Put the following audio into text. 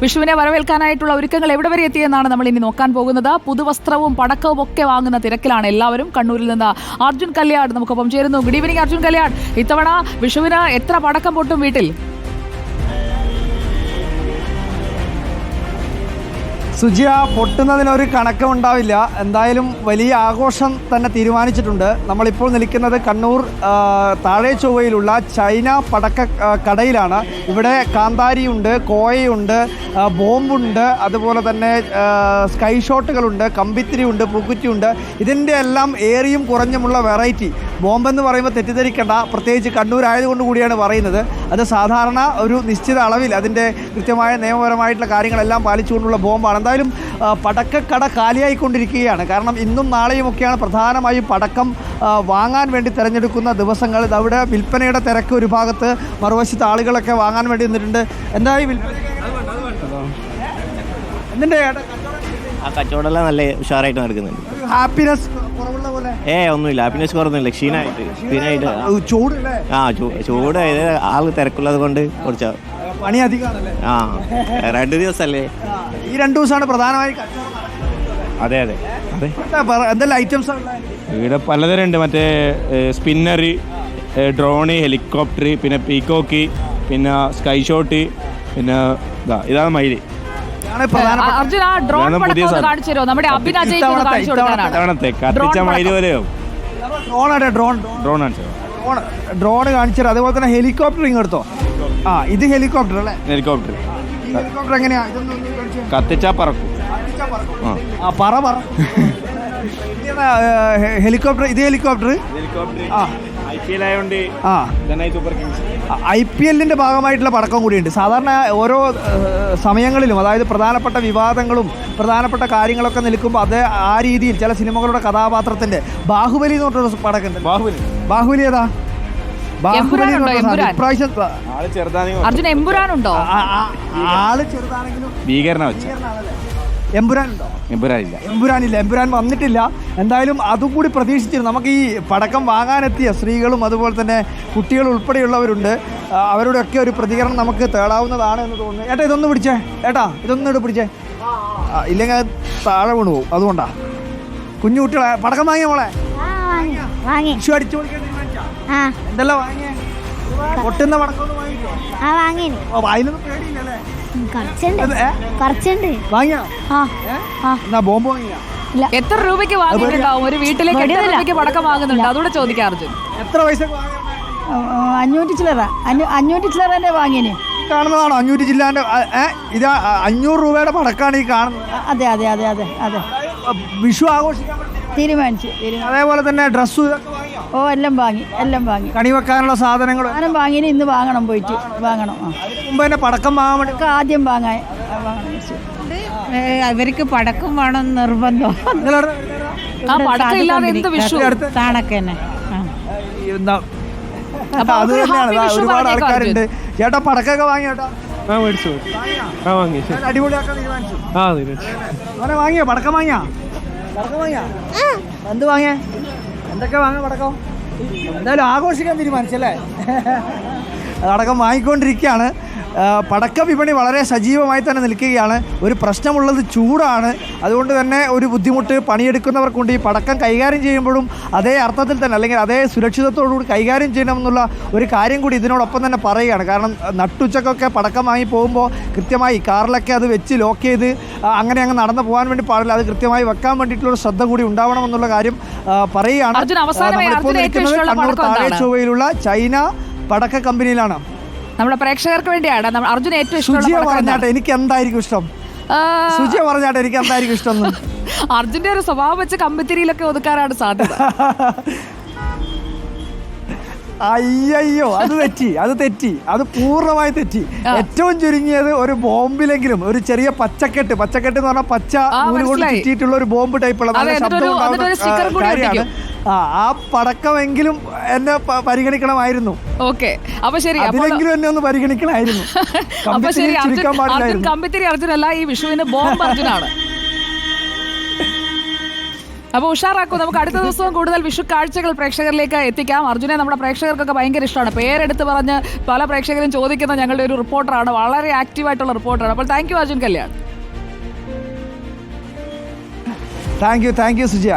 വിഷുവിനെ വരവേൽക്കാനായിട്ടുള്ള ഒരുക്കങ്ങൾ എവിടെ വരെ എത്തിയെന്നാണ് നമ്മൾ ഇനി നോക്കാൻ പോകുന്നത്. പുതുവസ്ത്രവും പടക്കവും ഒക്കെ വാങ്ങുന്ന തിരക്കിലാണ് എല്ലാവരും. കണ്ണൂരിൽ നിന്ന് അർജുൻ കല്യാട് നമുക്കൊപ്പം ചേരുന്നു. Good evening Arjun Kalliad. ഇത്തവണ വിഷുവിന് എത്ര പടക്കം പൊട്ടും വീട്ടിൽ? സുജിയ, പൊട്ടുന്നതിനൊരു കണക്കുണ്ടാവില്ല. എന്തായാലും വലിയ ആഘോഷം തന്നെ തീരുമാനിച്ചിട്ടുണ്ട്. നമ്മളിപ്പോൾ നിൽക്കുന്നത് കണ്ണൂർ താഴെ ചൊവ്വയിലുള്ള ചൈന പടക്ക കടയിലാണ്. ഇവിടെ കാന്താരിയുണ്ട്, കോയയുണ്ട്, ബോംബുണ്ട്, അതുപോലെ തന്നെ സ്കൈ ഷോട്ടുകളുണ്ട്, കമ്പിത്തിരിയുണ്ട്, പൂക്കുറ്റിയുണ്ട്. ഇതിൻ്റെ എല്ലാം ഏറിയും കുറഞ്ഞുമുള്ള വെറൈറ്റി. ബോംബെന്ന് പറയുമ്പോൾ തെറ്റിദ്ധരിക്കേണ്ട, പ്രത്യേകിച്ച് കണ്ണൂർ ആയതുകൊണ്ട് കൂടിയാണ് പറയുന്നത്. അത് സാധാരണ ഒരു നിശ്ചിത അളവിൽ അതിൻ്റെ കൃത്യമായ നിയമപരമായിട്ടുള്ള കാര്യങ്ങളെല്ലാം പാലിച്ചുകൊണ്ടുള്ള ബോംബാണ്. എന്തായാലും പടക്കക്കട കാലിയായിക്കൊണ്ടിരിക്കുകയാണ്. കാരണം ഇന്നും നാളെയുമൊക്കെയാണ് പ്രധാനമായും പടക്കം വാങ്ങാൻ വേണ്ടി തിരഞ്ഞെടുക്കുന്ന ദിവസങ്ങൾ. അവിടെ വിൽപ്പനയുടെ തിരക്ക് ഒരു ഭാഗത്ത്, മറുവശത്ത് ആളുകളൊക്കെ വാങ്ങാൻ വേണ്ടി നിന്നിട്ടുണ്ട്. എന്തായി വിൽപ്പന? എന്തിൻ്റെ കച്ചവടമെല്ലാം നല്ല ഉഷാറായിട്ട് നടക്കുന്നുണ്ട്. ഹാപ്പിനെസ് കുറവുള്ള പോലെ? ഒന്നുമില്ല, ഹാപ്പിനെസ് കുറവൊന്നുമില്ല. ക്ഷീണമായിട്ട് ചൂട്. ചൂട് ആൾ തിരക്കുള്ളത് കൊണ്ട് കുറച്ച് പണി അധികമാണല്ലേ? 2 ദിവസമല്ലേ? ഈ 2 ദിവസമാണ് പ്രധാനമായി. അതെ അതെ അതെ. എന്തെല്ലാം ഐറ്റംസ് ഇവിടെ പലതരം ഉണ്ട്. മറ്റേ സ്പിന്നർ, ഡ്രോണ്, ഹെലികോപ്റ്റർ, പിന്നെ പീക്കോക്ക്, പിന്നെ സ്കൈ ഷോട്ട്, പിന്നെ ഇതാണ് മയില്. അർജുൻ, ആ ഡ്രോൺ കാണിച്ചു തരുമോ? നമ്മുടെ കത്തിച്ച മയില് പോലെയാവും. ഡ്രോൺ കാണിച്ചത്. അതുപോലെ തന്നെ ഹെലികോപ്റ്റർ ഇങ്ങെടുത്തോ? ഇത് ഹെലികോപ്റ്റർ അല്ലേ? ഹെലികോപ്റ്റർ എങ്ങനെയാ? കത്തിച്ചാ പറക്കും. ഹെലികോപ്റ്റർ. ഇത് ഹെലികോപ്റ്റർ IPL ഭാഗമായിട്ടുള്ള പടക്കം കൂടിയുണ്ട്. സാധാരണ ഓരോ സമയങ്ങളിലും, അതായത് പ്രധാനപ്പെട്ട വിവാദങ്ങളും പ്രധാനപ്പെട്ട കാര്യങ്ങളൊക്കെ നിൽക്കുമ്പോൾ അത് ആ രീതിയിൽ ചില സിനിമകളുടെ കഥാപാത്രത്തിന്റെ ബാഹുബലി എന്ന് പറഞ്ഞൊരു പടക്കുണ്ട്. ബാഹുബലി ഏതാ? അർജുൻ, എമ്പുരാനുണ്ടോ? ആള് ചെറുതാണെങ്കിലും ഭീകരനാ വെച്ച. എമ്പുരാനുണ്ടോ? എമ്പുരാനില്ല. എമ്പുരാൻ വന്നിട്ടില്ല. എന്തായാലും അതും കൂടി പ്രതീക്ഷിച്ചിരുന്നു. നമുക്ക് ഈ പടക്കം വാങ്ങാനെത്തിയ സ്ത്രീകളും അതുപോലെ തന്നെ കുട്ടികൾ ഉൾപ്പെടെയുള്ളവരുണ്ട്. അവരുടെയൊക്കെ ഒരു പ്രതികരണം നമുക്ക് തേടാവുന്നതാണ് എന്ന് തോന്നുന്നു. ഏട്ടാ, ഇതൊന്ന് പിടിച്ചേ. ഇതൊന്നും പിടിച്ചേ. ഇല്ലെങ്കിൽ താഴെ വീണു പോകും. അതുകൊണ്ടാ. കുഞ്ഞു കുട്ടികളെ പടക്കം വാങ്ങിയ മോളെ? വിഷു അടിച്ചു പൊളിക്കാൻ തീരുമാനിച്ചാ? എന്തെല്ലാം വാങ്ങിയേ? പൊട്ടുന്ന പടക്കം വാങ്ങിക്കോ? അതിനൊന്നും പേടിയില്ലല്ലേ? ബോംബ് വാങ്ങിയാ? എത്ര രൂപയ്ക്ക് വാങ്ങിയിട്ടുണ്ടാവും? ഒരു വീട്ടിലേക്ക് എത്ര രൂപയ്ക്ക് പടക്കം വാങ്ങുന്നുണ്ട്? അതോടെ ചോദിക്കാം അർജുൻ. എത്ര പൈസക്ക്? 500 ചില്ലറ തന്നെ വാങ്ങിന്. കാണുന്നതാണോ 500 ചില്ലാൻ്റെ? ഇത് 500 രൂപയുടെ പടക്കാണ് ഈ കാണുന്നത്. അതെ അതെ അതെ അതെ അതെ. വിഷു ആഘോഷിക്കാൻ തീരുമാനിച്ചു. അതേപോലെ തന്നെ ഡ്രസ്സ് എല്ലാം വാങ്ങി. കണി വെക്കാനുള്ള സാധനങ്ങൾ വാങ്ങിന്. ഇന്ന് വാങ്ങണം, പോയിട്ട് വാങ്ങണം. മുമ്പ് തന്നെ പടക്കം വാങ്ങാൻ വേണ്ടി ആദ്യം വാങ്ങാൻ. അവർക്ക് പടക്കം വേണം നിർബന്ധം. താണക്കന്നെ അത് തന്നെയാണ്. ഒരുപാട് ആൾക്കാരുണ്ട്. ചേട്ടാ, പടക്കൊക്കെ വാങ്ങി? ചേട്ടാ അടിപൊളിയാക്കാൻ തീരുമാനിച്ചു. അങ്ങനെ വാങ്ങിയോ? പടക്കം വാങ്ങിയാ? എന്ത് വാങ്ങിയ? എന്തൊക്കെ വാങ്ങാൻ പടക്കം? എന്തായാലും ആഘോഷിക്കാൻ തീരുമാനിച്ചല്ലേ? പടക്കം വാങ്ങിക്കൊണ്ടിരിക്കുകയാണ്. പടക്ക വിപണി വളരെ സജീവമായി തന്നെ നിൽക്കുകയാണ്. ഒരു പ്രശ്നമുള്ളത് ചൂടാണ്. അതുകൊണ്ട് തന്നെ ഒരു ബുദ്ധിമുട്ട് പണിയെടുക്കുന്നവർക്കുണ്ട്. ഈ പടക്കം കൈകാര്യം ചെയ്യുമ്പോഴും അതേ അർത്ഥത്തിൽ തന്നെ, അല്ലെങ്കിൽ അതേ സുരക്ഷിതത്തോടുകൂടി കൈകാര്യം ചെയ്യണമെന്നുള്ള ഒരു കാര്യം കൂടി ഇതിനോടൊപ്പം തന്നെ പറയുകയാണ്. കാരണം നട്ടുച്ചക്കൊക്കെ പടക്കം വാങ്ങി പോകുമ്പോൾ കൃത്യമായി കാറിലൊക്കെ അത് വെച്ച് ലോക്ക് ചെയ്ത് അങ്ങനെ നടന്നു പോകാൻ വേണ്ടി പാടില്ല. അത് കൃത്യമായി വെക്കാൻ വേണ്ടിയിട്ടുള്ള ശ്രദ്ധ കൂടി ഉണ്ടാവണമെന്നുള്ള കാര്യം പറയുകയാണ്. നമ്മളിപ്പോൾ നിൽക്കുന്നത് കണ്ണൂർ താഴെ ചൊവ്വയിലുള്ള ചൈന പടക്ക കമ്പനിയിലാണ്. നമ്മുടെ പ്രേക്ഷകർക്ക് വേണ്ടിയാണ് അർജുൻ ഏറ്റവും ഇഷ്ടം. പറഞ്ഞാട്ടെ, എനിക്ക് എന്തായിരിക്കും ഇഷ്ടം? സുജിയ പറഞ്ഞാട്ടെ, എനിക്ക് എന്തായിരിക്കും ഇഷ്ടം? അർജുന്റെ ഒരു സ്വഭാവം വെച്ച് കമ്പിത്തിരിയിലൊക്കെ ഒതുക്കാനാണ് സാധ്യത. അയ്യോ, അത് തെറ്റി. അത് പൂർണ്ണമായി തെറ്റി. ഏറ്റവും ചുരുങ്ങിയത് ഒരു ബോംബിലെങ്കിലും ഒരു ചെറിയ പച്ചക്കെട്ട് എന്ന് പറഞ്ഞാൽ പച്ച നൂല് കൊണ്ട് ചുറ്റിയിട്ടുള്ള ഒരു ബോംബ് ടൈപ്പുള്ള നല്ല ശബ്ദം ഉണ്ടാവുന്ന കാര്യമാണ്. ആ പടക്കമെങ്കിലും എന്നെ പരിഗണിക്കണമായിരുന്നു. അതിലെങ്കിലും എന്നെ ഒന്ന് പരിഗണിക്കണമായിരുന്നു. കമ്പിത്തിരി അർജുനല്ല, ഈ വിഷുവിന് ബോംബ് അർജുനാണ്. അപ്പോൾ ഉഷാറാക്കും. നമുക്ക് അടുത്ത ദിവസവും കൂടുതൽ വിഷു കാഴ്ചകൾ പ്രേക്ഷകരിലേക്ക് എത്തിക്കാം. അർജുനെ നമ്മുടെ പ്രേക്ഷകർക്കൊക്കെ ഭയങ്കര ഇഷ്ടമാണ്. പേരെടുത്ത് പറഞ്ഞ് പല പ്രേക്ഷകരും ചോദിക്കുന്ന ഞങ്ങളുടെ ഒരു റിപ്പോർട്ടറാണ്, വളരെ ആക്റ്റീവായിട്ടുള്ള റിപ്പോർട്ടറാണ്. അപ്പോൾ thank you Arjun Kalyan. Thank you സുജിയ.